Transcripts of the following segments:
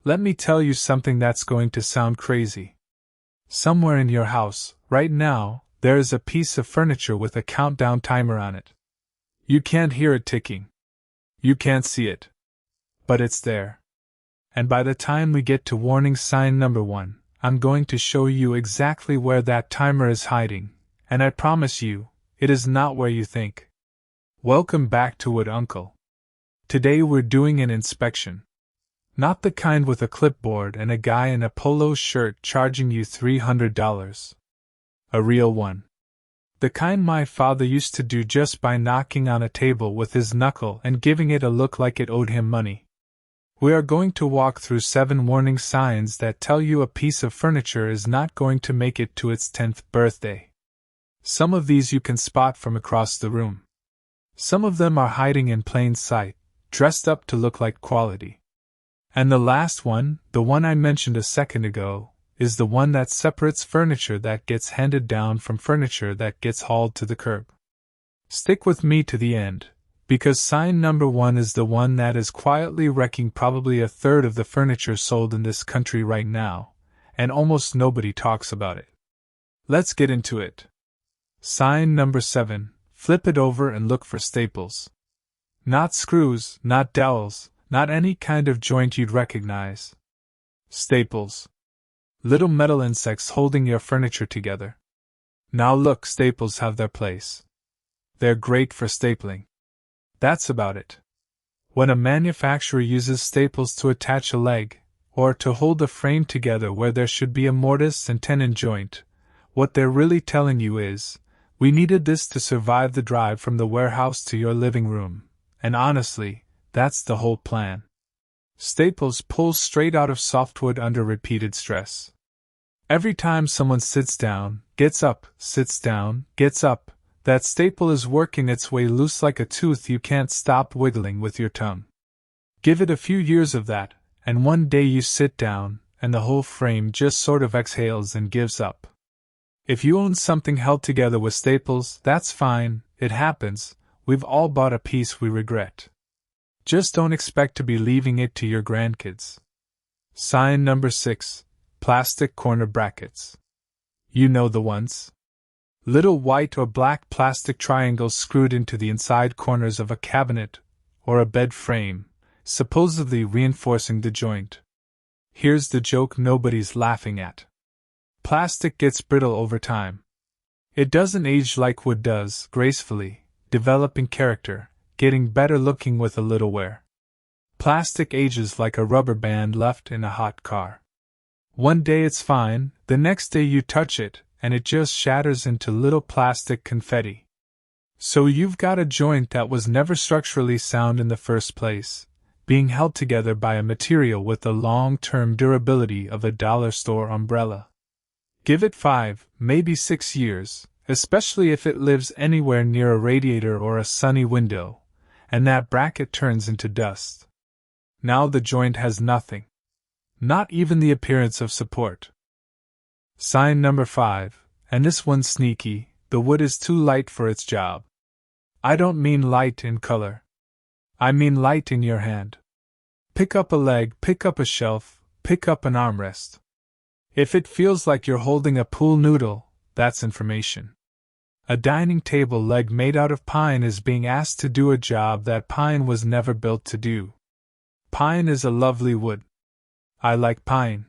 Let me tell you something that's going to sound crazy. Somewhere in your house, right now, there is a piece of furniture with a countdown timer on it. You can't hear it ticking. You can't see it. But it's there. And by the time we get to warning sign number 1, I'm going to show you exactly where that timer is hiding, and I promise you, it is not where you think. Welcome back to Wood Uncle. Today we're doing an inspection. Not the kind with a clipboard and a guy in a polo shirt charging you $300. A real one. The kind my father used to do just by knocking on a table with his knuckle and giving it a look like it owed him money. We are going to walk through 7 warning signs that tell you a piece of furniture is not going to make it to its 10th birthday. Some of these you can spot from across the room. Some of them are hiding in plain sight, dressed up to look like quality. And the last one, the one I mentioned a second ago, is the one that separates furniture that gets handed down from furniture that gets hauled to the curb. Stick with me to the end, because sign number 1 is the one that is quietly wrecking probably a third of the furniture sold in this country right now, and almost nobody talks about it. Let's get into it. Sign number 7, flip it over and look for staples. Not screws, not dowels, not any kind of joint you'd recognize. Staples. Little metal insects holding your furniture together. Now look, staples have their place. They're great for stapling. That's about it. When a manufacturer uses staples to attach a leg, or to hold a frame together where there should be a mortise and tenon joint, what they're really telling you is, we needed this to survive the drive from the warehouse to your living room, and honestly, that's the whole plan. Staples pull straight out of softwood under repeated stress. Every time someone sits down, gets up, sits down, gets up, that staple is working its way loose like a tooth you can't stop wiggling with your tongue. Give it a few years of that, and one day you sit down, and the whole frame just sort of exhales and gives up. If you own something held together with staples, that's fine, it happens, we've all bought a piece we regret. Just don't expect to be leaving it to your grandkids. Sign number 6, plastic corner brackets. You know the ones. Little white or black plastic triangles screwed into the inside corners of a cabinet or a bed frame, supposedly reinforcing the joint. Here's the joke nobody's laughing at. Plastic gets brittle over time. It doesn't age like wood does, gracefully, developing character, getting better looking with a little wear. Plastic ages like a rubber band left in a hot car. One day it's fine, the next day you touch it, and it just shatters into little plastic confetti. So you've got a joint that was never structurally sound in the first place, being held together by a material with the long-term durability of a dollar store umbrella. Give it 5, maybe 6 years, especially if it lives anywhere near a radiator or a sunny window, and that bracket turns into dust. Now the joint has nothing. Not even the appearance of support. Sign number 5, and this one's sneaky, the wood is too light for its job. I don't mean light in color. I mean light in your hand. Pick up a leg, pick up a shelf, pick up an armrest. If it feels like you're holding a pool noodle, that's information. A dining table leg made out of pine is being asked to do a job that pine was never built to do. Pine is a lovely wood. I like pine.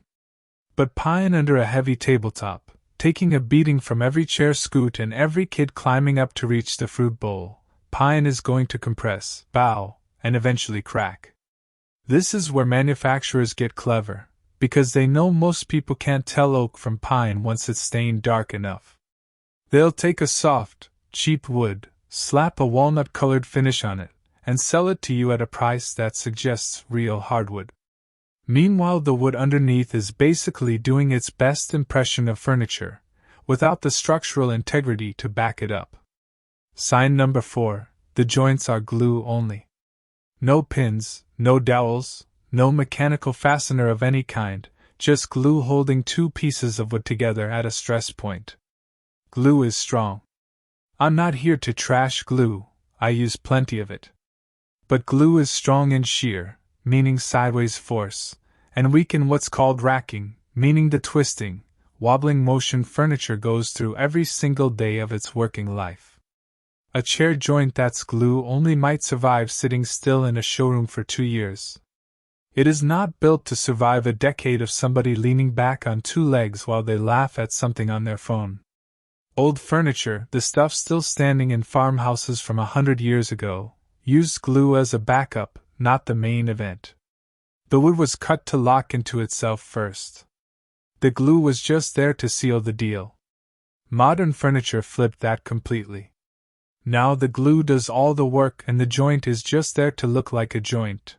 But pine under a heavy tabletop, taking a beating from every chair scoot and every kid climbing up to reach the fruit bowl, pine is going to compress, bow, and eventually crack. This is where manufacturers get clever, because they know most people can't tell oak from pine once it's stained dark enough. They'll take a soft, cheap wood, slap a walnut-colored finish on it, and sell it to you at a price that suggests real hardwood. Meanwhile, the wood underneath is basically doing its best impression of furniture, without the structural integrity to back it up. Sign number 4, the joints are glue only. No pins, no dowels, no mechanical fastener of any kind, just glue holding 2 pieces of wood together at a stress point. Glue is strong. I'm not here to trash glue, I use plenty of it. But glue is strong and sheer, meaning sideways force, and weaken what's called racking, meaning the twisting, wobbling motion furniture goes through every single day of its working life. A chair joint that's glue only might survive sitting still in a showroom for 2 years. It is not built to survive a decade of somebody leaning back on 2 legs while they laugh at something on their phone. Old furniture, the stuff still standing in farmhouses from 100 years ago, used glue as a backup, not the main event. The wood was cut to lock into itself first. The glue was just there to seal the deal. Modern furniture flipped that completely. Now the glue does all the work and the joint is just there to look like a joint.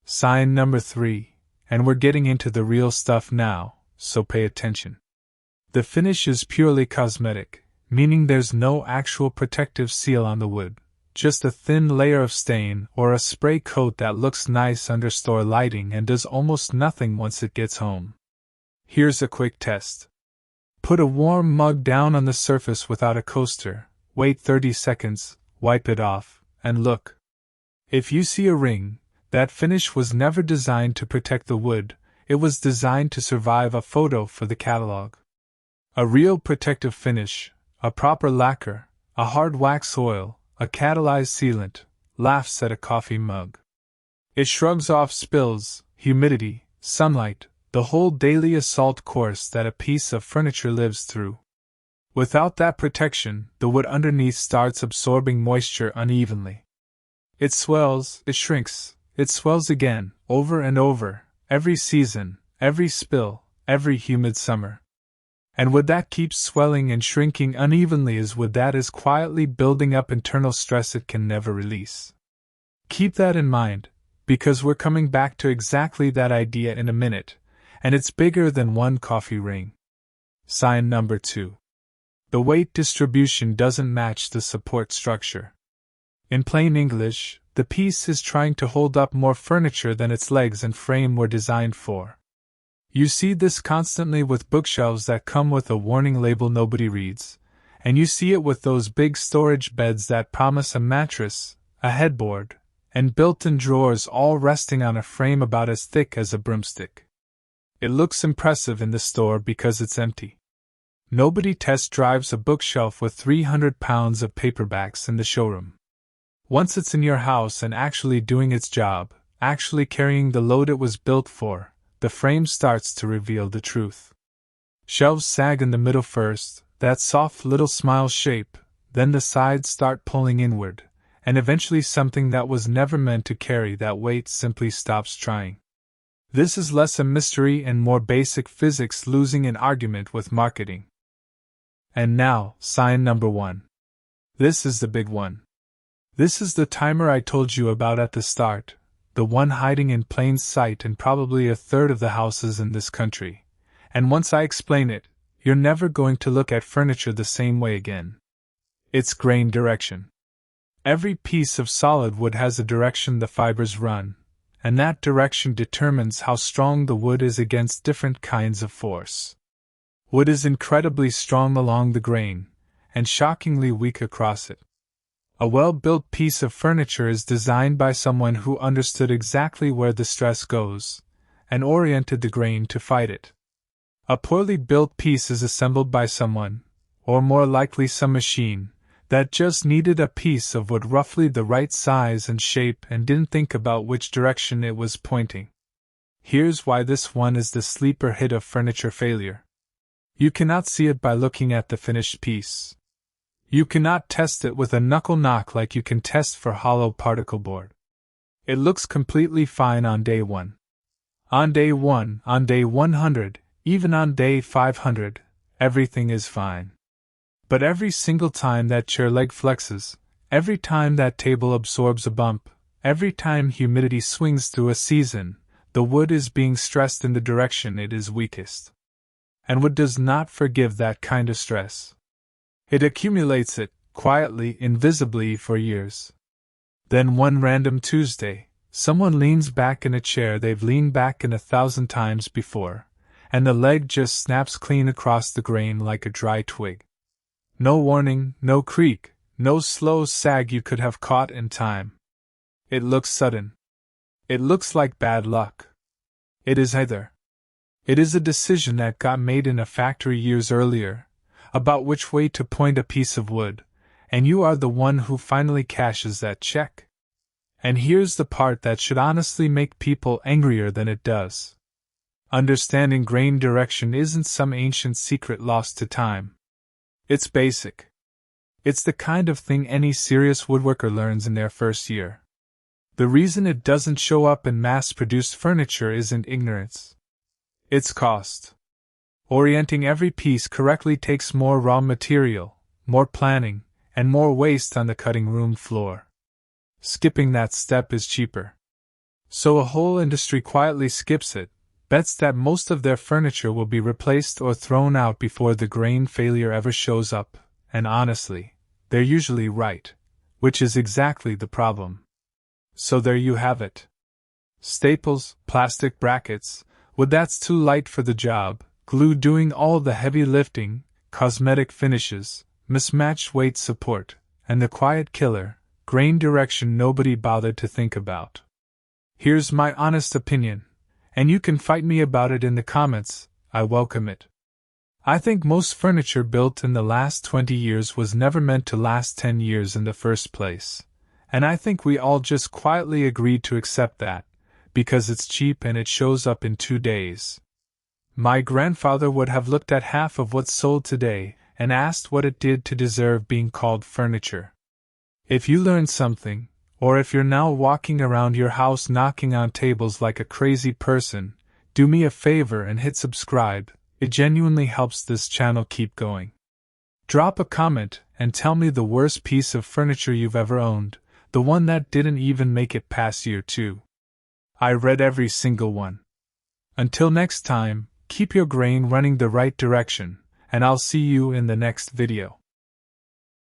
Sign number 3, and we're getting into the real stuff now, so pay attention. The finish is purely cosmetic, meaning there's no actual protective seal on the wood, just a thin layer of stain or a spray coat that looks nice under store lighting and does almost nothing once it gets home. Here's a quick test. Put a warm mug down on the surface without a coaster, wait 30 seconds, wipe it off, and look. If you see a ring, that finish was never designed to protect the wood, it was designed to survive a photo for the catalog. A real protective finish, a proper lacquer, a hard wax oil, a catalyzed sealant, laughs at a coffee mug. It shrugs off spills, humidity, sunlight, the whole daily assault course that a piece of furniture lives through. Without that protection, the wood underneath starts absorbing moisture unevenly. It swells, it shrinks, it swells again, over and over, every season, every spill, every humid summer. And wood that keeps swelling and shrinking unevenly is wood that is quietly building up internal stress it can never release. Keep that in mind, because we're coming back to exactly that idea in a minute, and it's bigger than one coffee ring. Sign number 2. The weight distribution doesn't match the support structure. In plain English, the piece is trying to hold up more furniture than its legs and frame were designed for. You see this constantly with bookshelves that come with a warning label nobody reads, and you see it with those big storage beds that promise a mattress, a headboard, and built-in drawers all resting on a frame about as thick as a broomstick. It looks impressive in the store because it's empty. Nobody test drives a bookshelf with 300 pounds of paperbacks in the showroom. Once it's in your house and actually doing its job, actually carrying the load it was built for, the frame starts to reveal the truth. Shelves sag in the middle first, that soft little smile shape, then the sides start pulling inward, and eventually something that was never meant to carry that weight simply stops trying. This is less a mystery and more basic physics losing an argument with marketing. And now, sign number 1. This is the big one. This is the timer I told you about at the start, the one hiding in plain sight in probably a third of the houses in this country. And once I explain it, you're never going to look at furniture the same way again. It's grain direction. Every piece of solid wood has a direction the fibers run, and that direction determines how strong the wood is against different kinds of force. Wood is incredibly strong along the grain, and shockingly weak across it. A well-built piece of furniture is designed by someone who understood exactly where the stress goes, and oriented the grain to fight it. A poorly built piece is assembled by someone, or more likely some machine, that just needed a piece of wood roughly the right size and shape and didn't think about which direction it was pointing. Here's why this one is the sleeper hit of furniture failure. You cannot see it by looking at the finished piece. You cannot test it with a knuckle knock like you can test for hollow particle board. It looks completely fine on day 1. On day 1, on day 100, even on day 500, everything is fine. But every single time that chair leg flexes, every time that table absorbs a bump, every time humidity swings through a season, the wood is being stressed in the direction it is weakest. And wood does not forgive that kind of stress. It accumulates it, quietly, invisibly, for years. Then one random Tuesday, someone leans back in a chair they've leaned back in 1,000 times before, and the leg just snaps clean across the grain like a dry twig. No warning, no creak, no slow sag you could have caught in time. It looks sudden. It looks like bad luck. It is either. It is a decision that got made in a factory years earlier, about which way to point a piece of wood, and you are the one who finally cashes that check. And here's the part that should honestly make people angrier than it does. Understanding grain direction isn't some ancient secret lost to time. It's basic. It's the kind of thing any serious woodworker learns in their first year. The reason it doesn't show up in mass-produced furniture isn't ignorance. It's cost. Orienting every piece correctly takes more raw material, more planning, and more waste on the cutting room floor. Skipping that step is cheaper. So a whole industry quietly skips it, bets that most of their furniture will be replaced or thrown out before the grain failure ever shows up, and honestly, they're usually right, which is exactly the problem. So there you have it. Staples, plastic brackets, wood that's too light for the job, glue doing all the heavy lifting, cosmetic finishes, mismatched weight support, and the quiet killer, grain direction nobody bothered to think about. Here's my honest opinion, and you can fight me about it in the comments. I welcome it. I think most furniture built in the last 20 years was never meant to last 10 years in the first place, and I think we all just quietly agreed to accept that, because it's cheap and it shows up in 2 days. My grandfather would have looked at half of what's sold today and asked what it did to deserve being called furniture. If you learned something, or if you're now walking around your house knocking on tables like a crazy person, do me a favor and hit subscribe. It genuinely helps this channel keep going. Drop a comment and tell me the worst piece of furniture you've ever owned, the one that didn't even make it past year 2. I read every single one. Until next time, keep your grain running the right direction, and I'll see you in the next video.